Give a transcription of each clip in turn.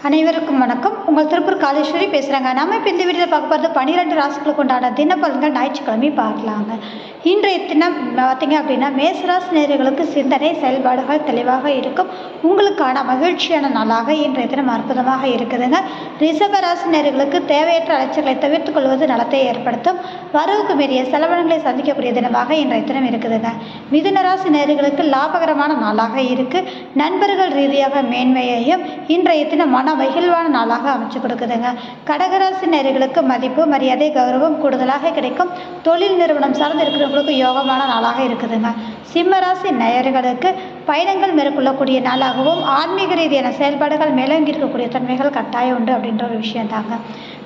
அனைவருக்கும் வணக்கம். உங்கள் திருப்பூர் காலேஸ்வரி பேசுகிறாங்க. நம்ம இப்போ இந்த வீடியோவில் பார்க்க போகிறது 12 ராசிகளுக்கு உண்டான தினப்பலன்கள் ஞாயிற்றுக்கிழமை பார்க்கலாங்க. இன்றைய தினம் பார்த்திங்க அப்படின்னா மேசராசி நேயர்களுக்கு சிந்தனை செயல்பாடுகள் தெளிவாக இருக்கும். உங்களுக்கான மகிழ்ச்சியான நாளாக இன்றைய தினம் அற்புதமாக இருக்குதுங்க. ரிஷபராசி நேயர்களுக்கு தேவையற்ற அலைச்சல்களை தவிர்த்துக் கொள்வது நலத்தை ஏற்படுத்தும். வரவுக்கு மீறிய செலவினங்களை சந்திக்கக்கூடிய தினமாக இன்றைய தினம் இருக்குதுங்க. மிதுன ராசி நேயர்களுக்கு லாபகரமான நாளாக இருக்குது. நண்பர்கள் ரீதியாக மேன்மையையும் இன்றைய தினம் மன மகிழ்வான நாளாக அமைச்சு கொடுக்குதுங்க. கடகராசி நேயர்களுக்கு மதிப்பு மரியாதை கௌரவம் கூடுதலாக கிடைக்கும். தொழில் நிறுவனம் சார்ந்து இருக்கிறவங்களுக்கு யோகமான நாளாக இருக்குதுங்க. சிம்மராசி நேயர்களுக்கு பயணங்கள் மேற்கொள்ளக்கூடிய நாளாகவும் ஆன்மீக ரீதியான செயல்பாடுகள் மேலோங்கி இருக்கக்கூடிய தன்மைகள் கட்டாயம் உண்டு அப்படின்ற ஒரு விஷயம் தாங்க.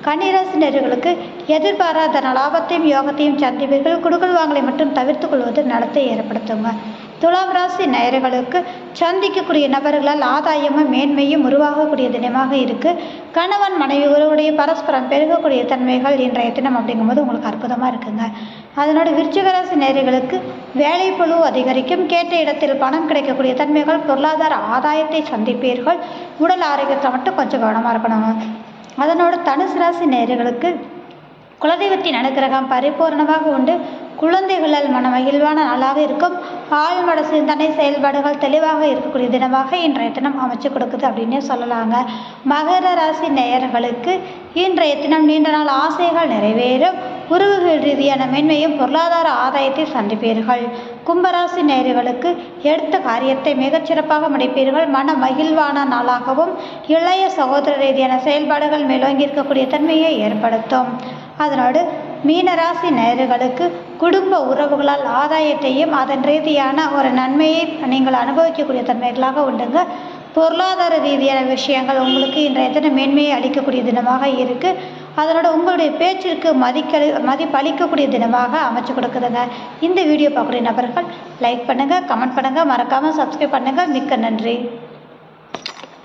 கன்னிராசி நேயர்களுக்கு எதிர்பாராத லாபத்தையும் யோகத்தையும் சந்திப்பீர்கள். குடுக்கல் வாங்கலை மட்டும் தவிர்த்துக் கொள்வது நலத்தை ஏற்படுத்துங்க. துலாம் ராசி நேயர்களுக்கு சந்திக்கக்கூடிய நபர்களால் ஆதாயமும் மேன்மையும் உருவாகக்கூடிய தினமாக இருக்குது. கணவன் மனைவி உறவுடைய பரஸ்பரம் பெருகக்கூடிய தன்மைகள் இன்றைய தினம் அப்படிங்கும்போது உங்களுக்கு அற்புதமாக இருக்குங்க. அதனோட விருச்சிக ராசி நேயர்களுக்கு வேலை பளு அதிகரிக்கும். கேட்ட இடத்தில் பணம் கிடைக்கக்கூடிய தன்மைகள், பொருளாதார ஆதாயத்தை சந்திப்பீர்கள். உடல் ஆரோக்கியத்தில் மட்டும் கொஞ்சம் கவனமாக இருக்கணுங்க. அதனோட தனுசு ராசி நேயர்களுக்கு குலதெய்வத்தின் அனுகிரகம் பரிபூர்ணமாக உண்டு. குழந்தைகளால் மன மகிழ்வான நாளாக இருக்கும். ஆழ்மட சிந்தனை செயல்பாடுகள் தெளிவாக இருக்கக்கூடிய தினமாக இன்றைய தினம் அமைச்சு கொடுக்குது அப்படின்னே சொல்லலாங்க. மகர ராசி நேயர்களுக்கு இன்றைய தினம் நீண்ட நாள் ஆசைகள் நிறைவேறும். உறவுகள் ரீதியான மேன்மையும் பொருளாதார ஆதாயத்தை சந்திப்பீர்கள். கும்பராசி நேயர்களுக்கு எடுத்த காரியத்தை மிகச்சிறப்பாக முடிப்பீர்கள். மன மகிழ்வான நாளாகவும் இளைய சகோதர ரீதியான செயல்பாடுகள் மேலோங்கி இருக்கக்கூடிய தன்மையை ஏற்படுத்தும். அதனோடு மீனராசி நேயர்களுக்கு குடும்ப உறவுகளால் ஆதாயத்தையும் அதன் ரீதியான ஒரு நன்மையை நீங்கள் அனுபவிக்கக்கூடிய தன்மைகளாக உண்டுங்க. பொருளாதார ரீதியான விஷயங்கள் உங்களுக்கு இன்றைய தினம் மேன்மையை அளிக்கக்கூடிய தினமாக இருக்குது. அதனோட உங்களுடைய பேச்சிற்கு மதிப்பளிக்கக்கூடிய தினமாக அமைச்சு கொடுக்குதுங்க. இந்த வீடியோ பார்க்கக்கூடிய நபர்கள் லைக் பண்ணுங்கள், கமெண்ட் பண்ணுங்கள், மறக்காமல் சப்ஸ்கிரைப் பண்ணுங்கள். மிக்க நன்றி.